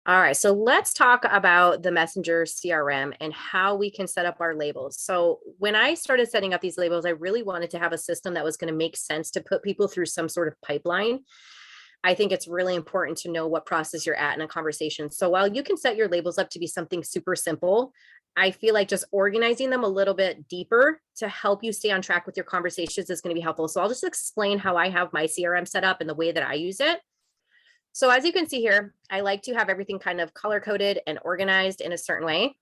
All right, so let's talk about the Messenger CRM and how we can set up our labels. So, when I started setting up these labels, I really wanted to have a system that was going to make sense to put people through some sort of pipeline. I think it's really important to know what process you're at in a conversation. So, while you can set your labels up to be something super simple, I feel like just organizing them a little bit deeper to help you stay on track with your conversations is going to be helpful. So, I'll just explain how I have my CRM set up and the way that I use it. So as you can see here, I like to have everything kind of color coded and organized in a certain way.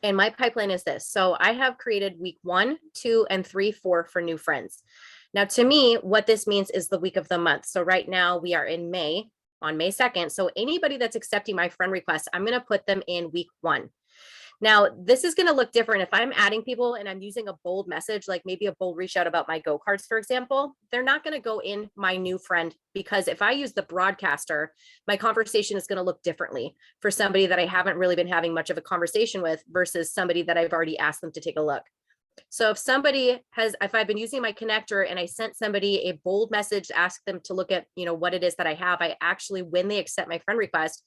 And my pipeline is this. So I have created week 1, 2, and 3, 4 for new friends. Now, to me, what this means is the week of the month. So right now we are in May, on May 2nd. So anybody that's accepting my friend request, I'm going to put them in week 1. Now, this is going to look different if I'm adding people and I'm using a bold message, like maybe a bold reach out about my go cards, for example. They're not going to go in my new friend, because if I use the broadcaster, my conversation is going to look differently for somebody that I haven't really been having much of a conversation with versus somebody that I've already asked them to take a look. So if I've been using my connector and I sent somebody a bold message, ask them to look at, what it is that I have, I actually, when they accept my friend request,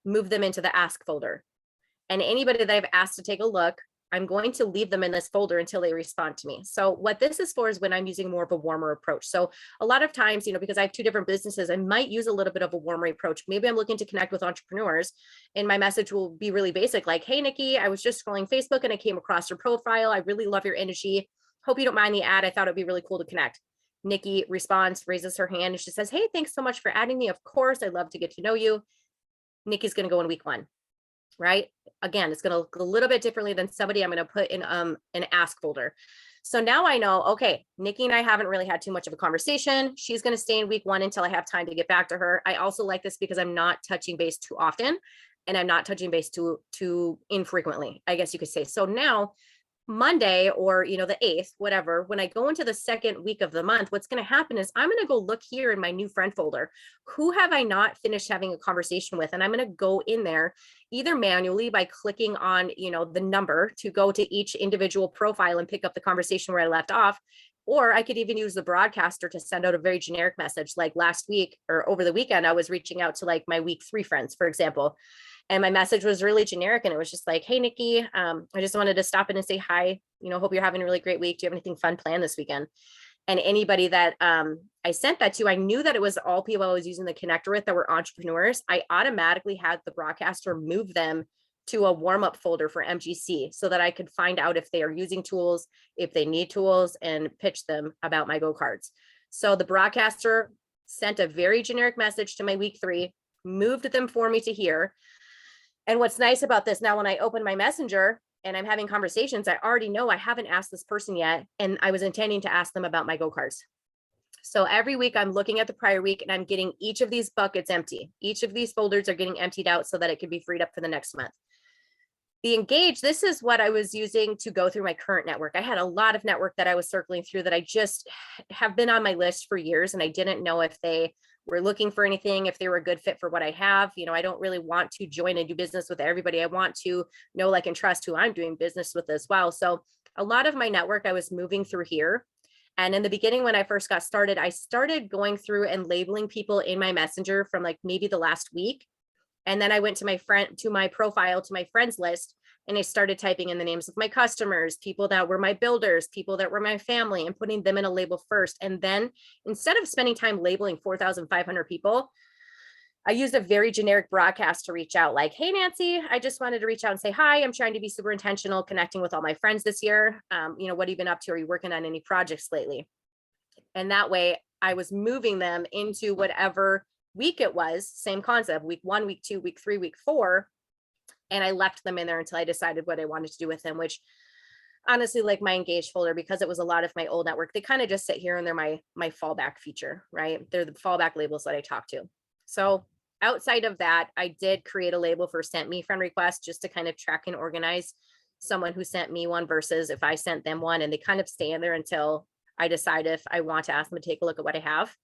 move them into the ask folder. And anybody that I've asked to take a look, I'm going to leave them in this folder until they respond to me. So what this is for is when I'm using more of a warmer approach. So a lot of times, because I have 2 different businesses, I might use a little bit of a warmer approach. Maybe I'm looking to connect with entrepreneurs and my message will be really basic, like, hey, Nikki, I was just scrolling Facebook and I came across your profile. I really love your energy. Hope you don't mind the ad. I thought it'd be really cool to connect. Nikki responds, raises her hand, and she says, hey, thanks so much for adding me. Of course, I'd love to get to know you. Nikki's going to go in week 1. Right? Again, it's going to look a little bit differently than somebody I'm going to put in an ask folder. So now I know, okay, Nikki and I haven't really had too much of a conversation. She's going to stay in week 1 until I have time to get back to her. I also like this because I'm not touching base too often and I'm not touching base too infrequently, I guess you could say. So now Monday or, the 8th, whatever, when I go into the second week of the month, what's going to happen is I'm going to go look here in my new friend folder. Who have I not finished having a conversation with? And I'm going to go in there either manually by clicking on, the number to go to each individual profile and pick up the conversation where I left off. Or I could even use the broadcaster to send out a very generic message. Like last week or over the weekend, I was reaching out to like my week 3 friends, for example. And my message was really generic. And it was just like, hey, Nikki, I just wanted to stop in and say hi. Hope you're having a really great week. Do you have anything fun planned this weekend? And anybody that I sent that to, I knew that it was all people I was using the connector with that were entrepreneurs. I automatically had the broadcaster move them to a warm-up folder for MGC so that I could find out if they are using tools, if they need tools, and pitch them about my go cards. So the broadcaster sent a very generic message to my week 3, moved them for me to here. And what's nice about this now, when I open my messenger and I'm having conversations, I already know I haven't asked this person yet. And I was intending to ask them about my go cards. So every week I'm looking at the prior week and I'm getting each of these buckets empty. Each of these folders are getting emptied out so that it can be freed up for the next month. The Engage, this is what I was using to go through my current network. I had a lot of network that I was circling through that I just have been on my list for years. And I didn't know if they were looking for anything, if they were a good fit for what I have. I don't really want to join and do business with everybody. I want to know, like, and trust who I'm doing business with as well. So a lot of my network I was moving through here. And in the beginning, when I first got started, I started going through and labeling people in my messenger from like maybe the last week. And then I went to my profile, to my friends list, and I started typing in the names of my customers, people that were my builders, people that were my family, and putting them in a label first. And then instead of spending time labeling 4,500 people, I used a very generic broadcast to reach out, like, hey, Nancy, I just wanted to reach out and say hi. I'm trying to be super intentional connecting with all my friends this year. What have you been up to? Are you working on any projects lately? And that way I was moving them into whatever week it was, same concept, week 1, week 2, week 3, week 4. And I left them in there until I decided what I wanted to do with them, which honestly, like my Engage folder, because it was a lot of my old network, they kind of just sit here and they're my fallback feature, right? They're the fallback labels that I talk to. So outside of that, I did create a label for sent me friend request just to kind of track and organize someone who sent me one versus if I sent them one, and they kind of stay in there until I decide if I want to ask them to take a look at what I have.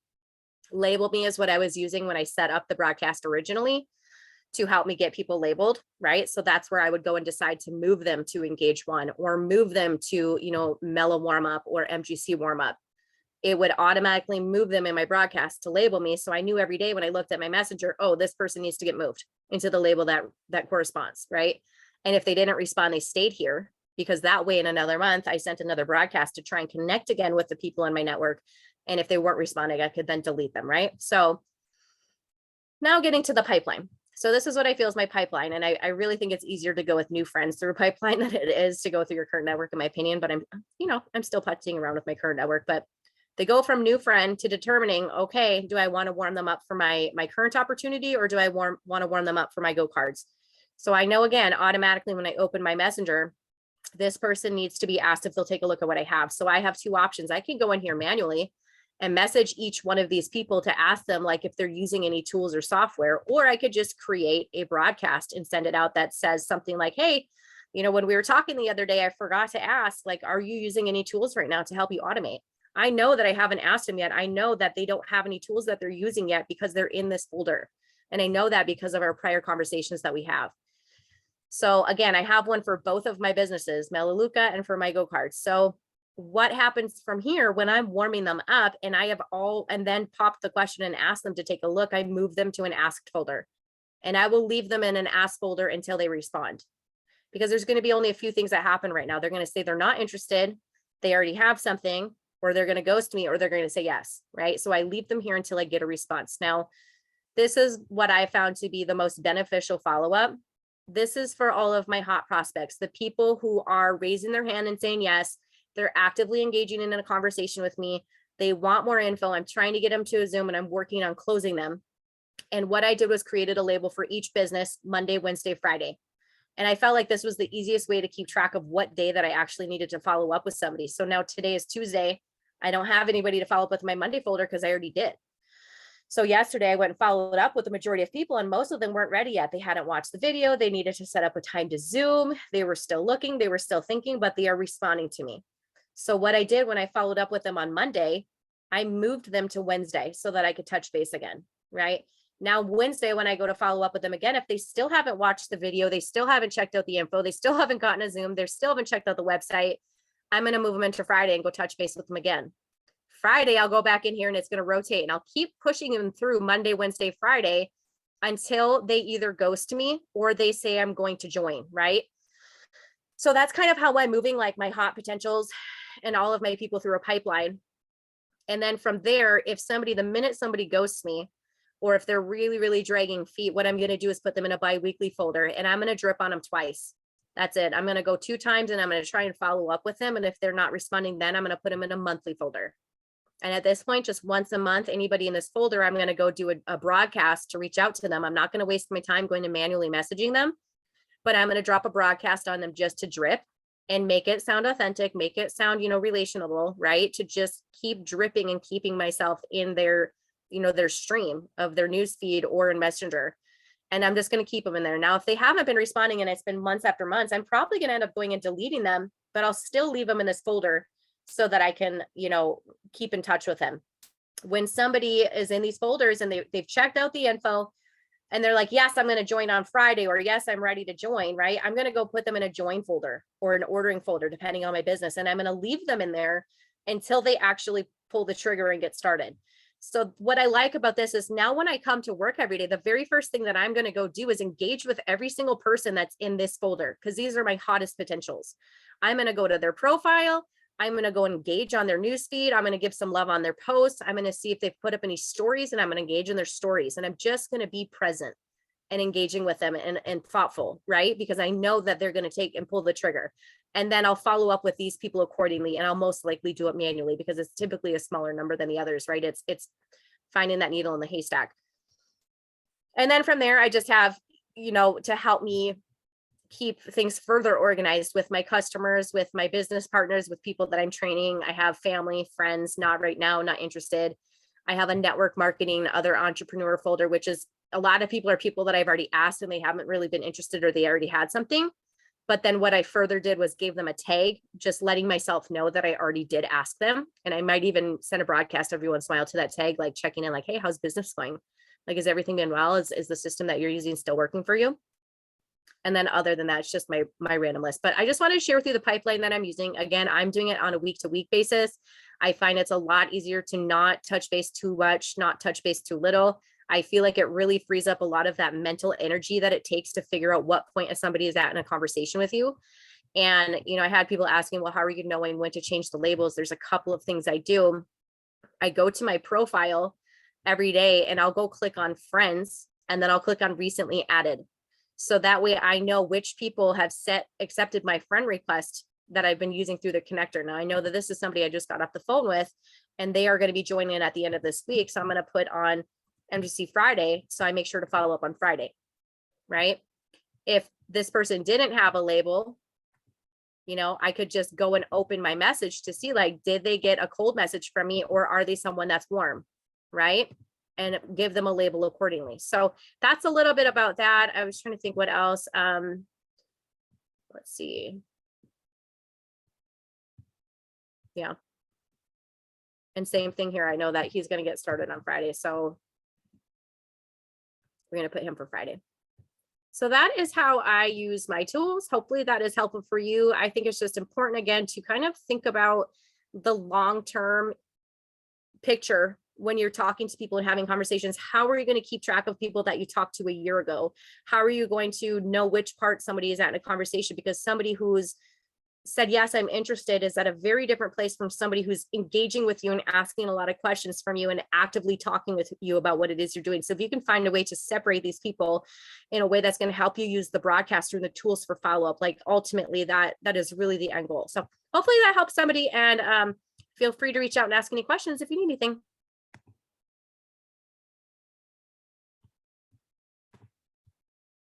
Label me is what I was using when I set up the broadcast originally to help me get people labeled, right? So that's where I would go and decide to move them to Engage 1 or move them to, Mellow warm up or MGC warm up. it would automatically move them in my broadcast to label me. So I knew every day when I looked at my messenger, oh, this person needs to get moved into the label that corresponds, right? And if they didn't respond, they stayed here, because that way in another month, I sent another broadcast to try and connect again with the people in my network. And if they weren't responding, I could then delete them, right? So now getting to the pipeline. So this is what I feel is my pipeline. And I really think it's easier to go with new friends through a pipeline than it is to go through your current network, in my opinion. But I'm still putting around with my current network, but they go from new friend to determining, okay, do I want to warm them up for my current opportunity, or do I want to warm them up for my go cards? So I know, again, automatically when I open my messenger, this person needs to be asked if they'll take a look at what I have. So I have two options. I can go in here manually and message each one of these people to ask them, like, if they're using any tools or software, or I could just create a broadcast and send it out that says something like, hey, when we were talking the other day, I forgot to ask, like, are you using any tools right now to help you automate? I know that I haven't asked them yet. I know that they don't have any tools that they're using yet because they're in this folder. And I know that because of our prior conversations that we have. So again, I have one for both of my businesses, Melaleuca and for my go cards. So what happens from here when I'm warming them up and I have and then pop the question and ask them to take a look, I move them to an asked folder, and I will leave them in an ask folder until they respond, because there's going to be only a few things that happen right now. They're going to say they're not interested, they already have something, or they're going to ghost me, or they're going to say yes, right? So I leave them here until I get a response. Now, this is what I found to be the most beneficial follow-up. This is for all of my hot prospects, the people who are raising their hand and saying yes. They're actively engaging in a conversation with me. They want more info. I'm trying to get them to a Zoom, and I'm working on closing them. And what I did was created a label for each business, Monday, Wednesday, Friday. And I felt like this was the easiest way to keep track of what day that I actually needed to follow up with somebody. So now today is Tuesday. I don't have anybody to follow up with my Monday folder because I already did. So yesterday I went and followed up with the majority of people, and most of them weren't ready yet. They hadn't watched the video. They needed to set up a time to Zoom. They were still looking, they were still thinking, but they are responding to me. So what I did when I followed up with them on Monday, I moved them to Wednesday so that I could touch base again, right? Now, Wednesday, when I go to follow up with them again, if they still haven't watched the video, they still haven't checked out the info, they still haven't gotten a Zoom, they still haven't checked out the website, I'm going to move them into Friday and go touch base with them again. Friday, I'll go back in here and it's going to rotate, and I'll keep pushing them through Monday, Wednesday, Friday until they either ghost me or they say I'm going to join, right? So that's kind of how I'm moving like my hot potentials and all of my people through a pipeline. And then from there, if the minute somebody ghosts me, or if they're really, really dragging feet, what I'm going to do is put them in a bi-weekly folder, and I'm going to drip on them twice. That's it. I'm going to go 2 times and I'm going to try and follow up with them. And if they're not responding, then I'm going to put them in a monthly folder. And at this point, just once a month, anybody in this folder, I'm going to go do a broadcast to reach out to them. I'm not going to waste my time going to manually messaging them, but I'm going to drop a broadcast on them just to drip and make it sound authentic, make it sound, relational, right? To just keep dripping and keeping myself in their, their stream of their news feed or in Messenger. And I'm just going to keep them in there. Now, if they haven't been responding and it's been months after months, I'm probably going to end up going and deleting them, but I'll still leave them in this folder so that I can, keep in touch with them. When somebody is in these folders and they've checked out the info and they're like, yes, I'm going to join on Friday, or yes, I'm ready to join, right? I'm going to go put them in a join folder or an ordering folder, depending on my business. And I'm going to leave them in there until they actually pull the trigger and get started. So what I like about this is now when I come to work every day, the very first thing that I'm going to go do is engage with every single person that's in this folder, because these are my hottest potentials. I'm going to go to their profile. I'm going to go engage on their newsfeed. I'm going to give some love on their posts. I'm going to see if they've put up any stories, and I'm going to engage in their stories. And I'm just going to be present and engaging with them and thoughtful, right? Because I know that they're going to take and pull the trigger. And then I'll follow up with these people accordingly. And I'll most likely do it manually because it's typically a smaller number than the others, right? It's finding that needle in the haystack. And then from there, I just have, to help me keep things further organized with my customers, with my business partners, with people that I'm training. I have family, friends, not right now, not interested. I have a network marketing, other entrepreneur folder, which is a lot of people are people that I've already asked and they haven't really been interested, or they already had something. But then what I further did was gave them a tag, just letting myself know that I already did ask them. And I might even send a broadcast every once in a while to that tag, like checking in, like, hey, how's business going? Like, is everything been well? Is the system that you're using still working for you? And then other than that, it's just my random list. But I just wanted to share with you the pipeline that I'm using. Again, I'm doing it on a week-to-week basis. I find it's a lot easier to not touch base too much, not touch base too little. I feel like it really frees up a lot of that mental energy that it takes to figure out what point somebody is at in a conversation with you. And, I had people asking, well, how are you knowing when to change the labels? There's a couple of things I do. I go to my profile every day and I'll go click on friends, and then I'll click on recently added. So that way I know which people have accepted my friend request that I've been using through the connector. Now I know that this is somebody I just got off the phone with, and they are going to be joining in at the end of this week. So I'm going to put on MGC Friday. So I make sure to follow up on Friday, right? If this person didn't have a label, I could just go and open my message to see, like, did they get a cold message from me, or are they someone that's warm, right? And give them a label accordingly. So that's a little bit about that. I was trying to think what else. Let's see. Yeah. And same thing here. I know that he's going to get started on Friday. So we're going to put him for Friday. So that is how I use my tools. Hopefully that is helpful for you. I think it's just important, again, to kind of think about the long-term picture when you're talking to people and having conversations. How are you going to keep track of people that you talked to a year ago? How are you going to know which part somebody is at in a conversation? Because somebody who's said, yes, I'm interested, is at a very different place from somebody who's engaging with you and asking a lot of questions from you and actively talking with you about what it is you're doing. So if you can find a way to separate these people in a way that's going to help you use the broadcaster and the tools for follow-up, like ultimately that is really the end goal. So hopefully that helps somebody, and feel free to reach out and ask any questions if you need anything.